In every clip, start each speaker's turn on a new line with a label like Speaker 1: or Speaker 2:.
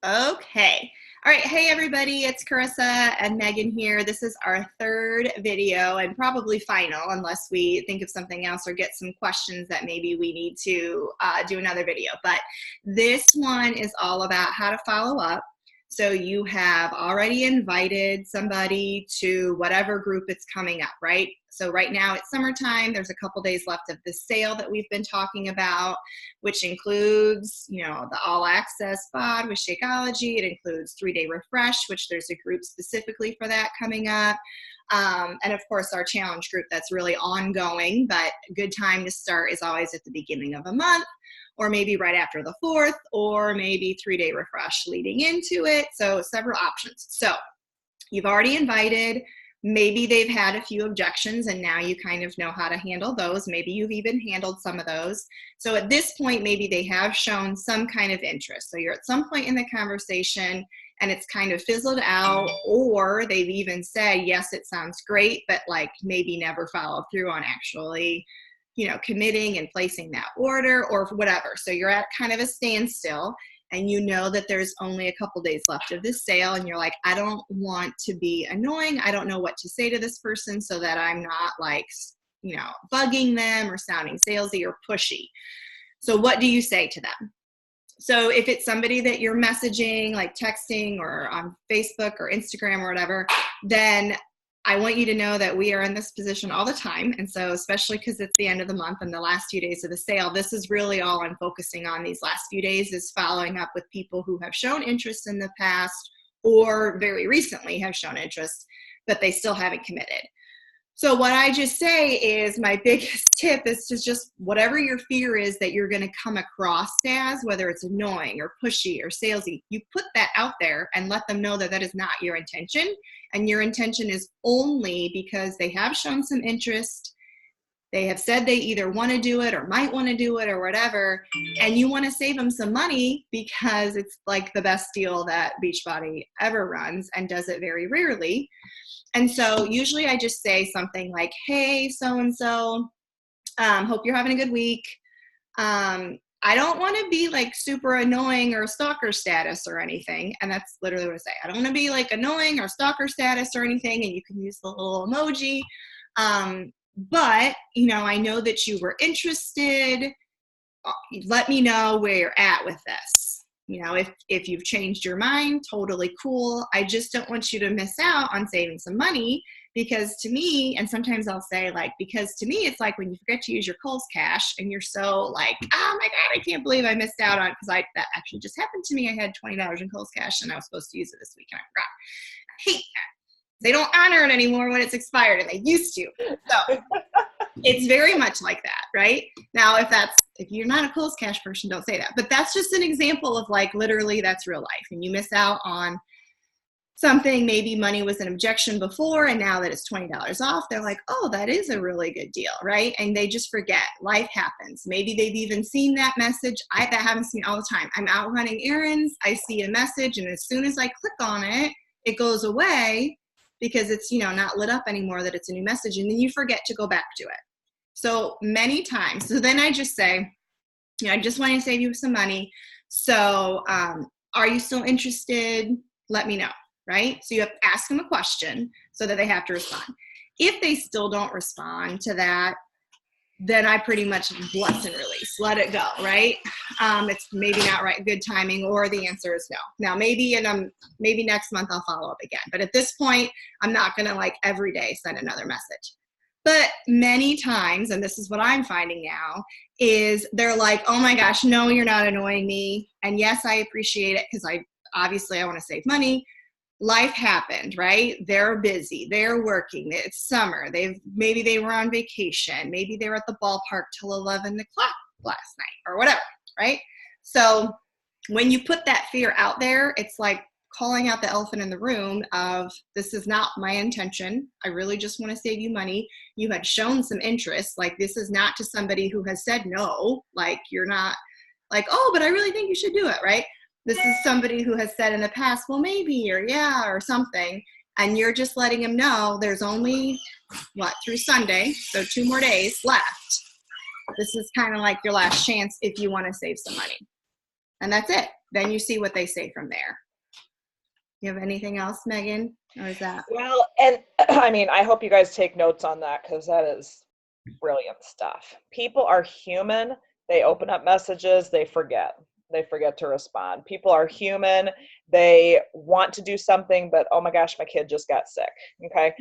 Speaker 1: Okay. All right. Hey, everybody. It's Carissa and Megan here. This is our third video and probably final unless we think of something else or get some questions that maybe we need to do another video. But this one is all about how to follow up. So you have already invited somebody to whatever group it's coming up, right? So right now it's summertime. There's a couple days left of the sale that we've been talking about, which includes, the all access pod with Shakeology. It includes 3-day refresh, which there's a group specifically for that coming up. And of course our challenge group that's really ongoing, but a good time to start is always at the beginning of a month, or maybe right after the 4th, or maybe 3-day refresh leading into it. So several options. So you've already invited. Maybe they've had a few objections and now you kind of know how to handle those. Maybe you've even handled some of those. So at this point, maybe they have shown some kind of interest. So you're at some point in the conversation and it's kind of fizzled out, or they've even said, yes, it sounds great, but like maybe never followed through on actually, committing and placing that order or whatever. So you're at kind of a standstill. And you know that there's only a couple days left of this sale and you're like, I don't want to be annoying. I don't know what to say to this person so that I'm not like, bugging them or sounding salesy or pushy. So what do you say to them? So if it's somebody that you're messaging, like texting or on Facebook or Instagram or whatever, then I want you to know that we are in this position all the time. And so especially because it's the end of the month and the last few days of the sale, this is really all I'm focusing on these last few days, is following up with people who have shown interest in the past or very recently have shown interest, but they still haven't committed. So what I just say is my biggest tip is to just, whatever your fear is that you're going to come across as, whether it's annoying or pushy or salesy, you put that out there and let them know that that is not your intention. And your intention is only because they have shown some interest. They have said they either want to do it or might want to do it or whatever. And you want to save them some money because it's like the best deal that Beachbody ever runs and does it very rarely. And so usually I just say something like, hey, so-and-so, hope you're having a good week. I don't want to be like super annoying or stalker status or anything. And that's literally what I say. I don't want to be like annoying or stalker status or anything. And you can use the little emoji. But, I know that you were interested. Let me know where you're at with this. If you've changed your mind, totally cool. I just don't want you to miss out on saving some money, because to me, and sometimes I'll say because to me, it's like when you forget to use your Kohl's cash and you're so like, oh my God, I can't believe I missed out on, because that actually just happened to me. I had $20 in Kohl's cash and I was supposed to use it this week and I forgot. I hate that. They don't honor it anymore when it's expired, and they used to. So it's very much like that, right? Now, if you're not a Kohl's cash person, don't say that. But that's just an example of literally that's real life. And you miss out on something, maybe money was an objection before, and now that it's $20 off, they're like, oh, that is a really good deal, right? And they just forget. Life happens. Maybe they've even seen that message. That happens to me all the time. I'm out running errands. I see a message, and as soon as I click on it, it goes away because it's, not lit up anymore that it's a new message. And then you forget to go back to it. So many times. So then I just say, I just want to save you some money. So are you still interested? Let me know, right? So you have to ask them a question so that they have to respond. If they still don't respond to that, then I pretty much bless and release, let it go, right? It's maybe not good timing, or the answer is no. Now, maybe next month I'll follow up again. But at this point, I'm not going to every day send another message. But many times, and this is what I'm finding now, is they're like, oh my gosh, no, you're not annoying me. And yes, I appreciate it because I want to save money. Life happened, right? They're busy. They're working. It's summer. Maybe they were on vacation. Maybe they were at the ballpark till 11 o'clock last night or whatever, right? So when you put that fear out there, it's like calling out the elephant in the room of, this is not my intention. I really just want to save you money. You had shown some interest. This is not to somebody who has said no. You're not like, oh, but I really think you should do it, right? This is somebody who has said in the past, well, maybe, or yeah, or something. And you're just letting them know there's only, through Sunday, so 2 more days left. This is kind of like your last chance if you want to save some money. And that's it. then you see what they say from there. You have anything else, Megan? Or is that?
Speaker 2: Well, and I mean, I hope you guys take notes on that, because that is brilliant stuff. People are human. They open up messages, they forget. They forget to respond. People are human. They want to do something, but oh my gosh, my kid just got sick. Okay.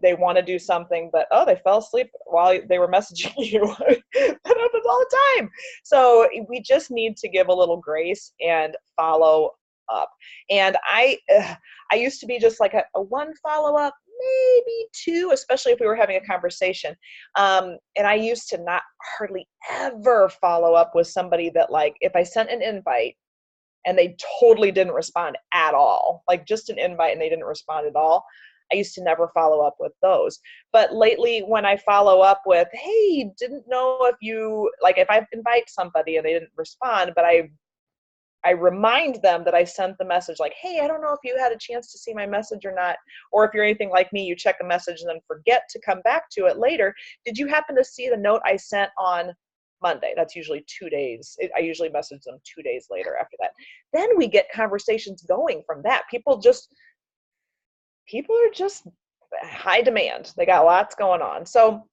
Speaker 2: They want to do something, but oh, they fell asleep while they were messaging you. That happens all the time. So we just need to give a little grace and follow up. And I used to be just like a one follow up, maybe two, especially if we were having a conversation. And I used to not hardly ever follow up with somebody that, like, if I sent an invite and they totally didn't respond at all, like just an invite and they didn't respond at all, I used to never follow up with those. But lately, when I follow up with, hey, didn't know if you, like, if I invite somebody and they didn't respond, but I remind them that I sent the message, like, hey, I don't know if you had a chance to see my message or not. Or if you're anything like me, you check a message and then forget to come back to it later. Did you happen to see the note I sent on Monday? That's usually 2 days. I usually message them 2 days later after that. Then we get conversations going from that. People are just high demand. They got lots going on. So,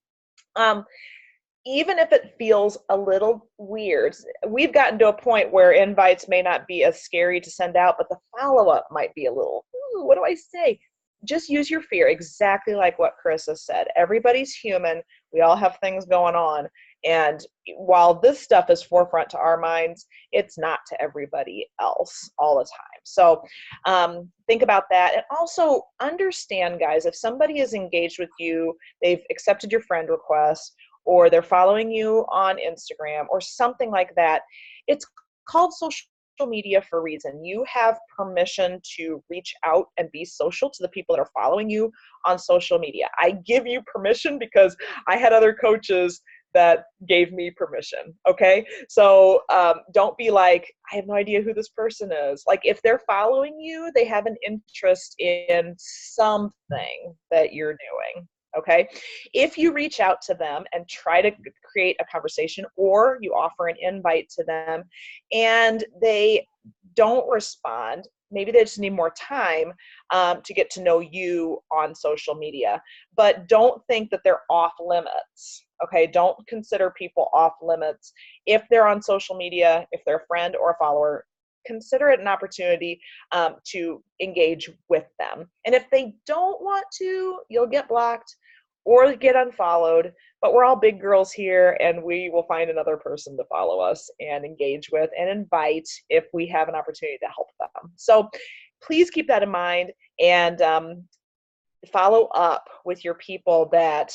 Speaker 2: even if it feels a little weird, we've gotten to a point where invites may not be as scary to send out, but the follow-up might be a little, what do I say? Just use your fear, exactly like what Carissa said. Everybody's human. We all have things going on. And while this stuff is forefront to our minds, it's not to everybody else all the time. So think about that. And also understand, guys, if somebody is engaged with you, they've accepted your friend request, or they're following you on Instagram or something like that, it's called social media for a reason. You have permission to reach out and be social to the people that are following you on social media. I give you permission because I had other coaches that gave me permission. Okay. So don't be like, I have no idea who this person is. Like, if they're following you, they have an interest in something that you're doing. Okay. If you reach out to them and try to create a conversation, or you offer an invite to them and they don't respond, maybe they just need more time to get to know you on social media. But don't think that they're off limits. Okay. Don't consider people off limits. If they're on social media, if they're a friend or a follower, consider it an opportunity to engage with them. And if they don't want to, you'll get blocked or get unfollowed, but we're all big girls here, and we will find another person to follow us and engage with and invite if we have an opportunity to help them. So please keep that in mind, and follow up with your people that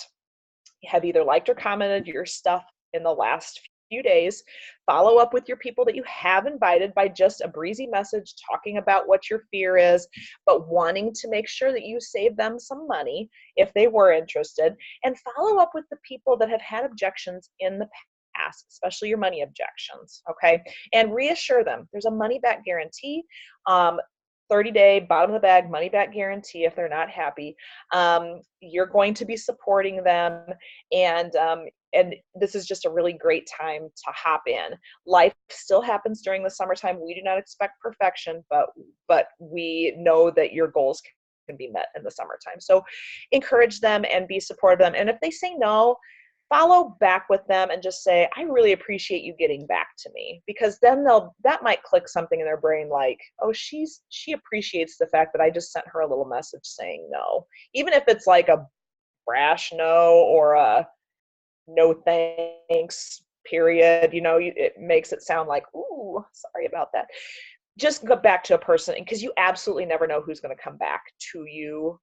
Speaker 2: have either liked or commented your stuff in the last few days. Follow up with your people that you have invited by just a breezy message talking about what your fear is, but wanting to make sure that you save them some money if they were interested. And follow up with the people that have had objections in the past, especially your money objections. Okay. And reassure them there's a money back guarantee. 30-day bottom of the bag money back guarantee if they're not happy. You're going to be supporting them, and this is just a really great time to hop in. Life still happens during the summertime. We do not expect perfection, but we know that your goals can be met in the summertime. So encourage them and be supportive of them. And if they say no, follow back with them and just say, I really appreciate you getting back to me, because then that might click something in their brain, like, oh, she appreciates the fact that I just sent her a little message saying no, even if it's like a brash no or a no thanks period. It makes it sound like, ooh, sorry about that. Just go back to a person, because you absolutely never know who's going to come back to you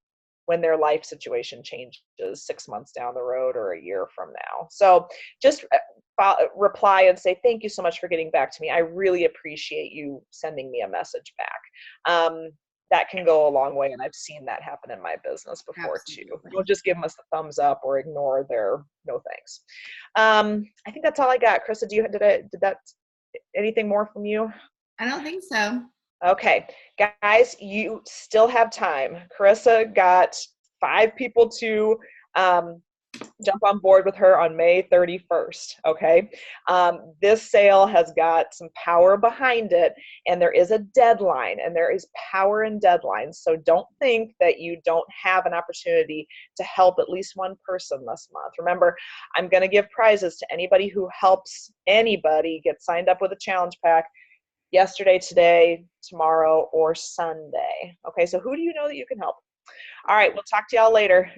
Speaker 2: when their life situation changes 6 months down the road or a year from now. So just reply and say, thank you so much for getting back to me. I really appreciate you sending me a message back. That can go a long way, and I've seen that happen in my business before. Absolutely. Too. Don't just give them a thumbs up or ignore their no thanks. I think that's all I got. Carissa, did that anything more from you?
Speaker 1: I don't think so.
Speaker 2: Okay, guys, you still have time. Carissa got 5 people to jump on board with her on May 31st. Okay. This sale has got some power behind it, and there is a deadline, and there is power in deadlines. So don't think that you don't have an opportunity to help at least one person this month. Remember, I'm going to give prizes to anybody who helps anybody get signed up with a challenge pack yesterday, today, tomorrow, or Sunday. Okay. So who do you know that you can help? All right. We'll talk to y'all later.